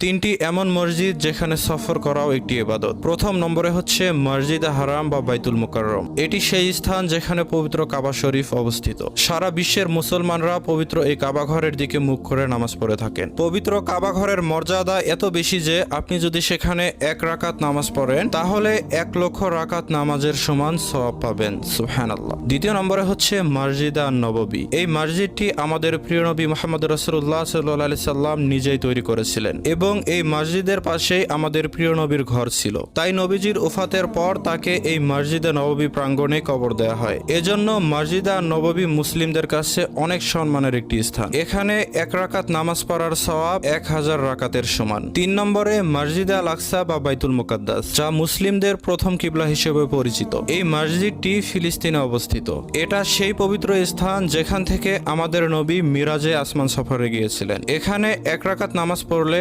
তিনটি এমন মসজিদ যেখানে সফর করাও একটি ইবাদত। প্রথম নম্বরে হচ্ছে মসজিদে হারাম বা বাইতুল মুকাররম। এটি সেই স্থান যেখানে পবিত্র কাবা শরীফ অবস্থিত। সারা বিশ্বের মুসলমানরা পবিত্র এই কাবা ঘরের দিকে মুখ করে নামাজ পড়ে থাকেন। পবিত্র কাবা ঘরের মর্যাদা এত বেশি যে আপনি যদি সেখানে 1 রাকাত নামাজ পড়েন তাহলে 1,00,000 রাকাত নামাজের সমান সওয়াব পাবেন। সুবহানাল্লাহ। দ্বিতীয় নম্বরে হচ্ছে মসজিদে নববী। এই মসজিদটি আমাদের প্রিয় নবী মুহাম্মদ রাসূলুল্লাহ সাল্লাল্লাহু আলাইহি সাল্লাম নিজেই তৈরি করেছিলেন এবং এই মসজিদের পাশেই আমাদের প্রিয় নবীর ঘর ছিল। তাই নবীজির ওফাতের পর তাকে এই মসজিদে নববী প্রাঙ্গণে কবর দেওয়া হয়। এজন্য মসজিদে নববী মুসলিমদের কাছে অনেক সম্মানের একটি স্থান। এখানে 1 রাকাত নামাজ পড়ার সওয়াব 1000 রাকাতের সমান। 3 নম্বরে মসজিদে আল আকসা বা বাইতুল মুকাদ্দাস, যা মুসলিমদের প্রথম কিবলা হিসেবে পরিচিত। এই মসজিদটি ফিলিস্তিনে অবস্থিত। এটা সেই পবিত্র স্থান যেখান থেকে আমাদের নবী মিরাজে আসমান সফরে গিয়েছিলেন। এখানে 1 রাকাত নামাজ পড়লে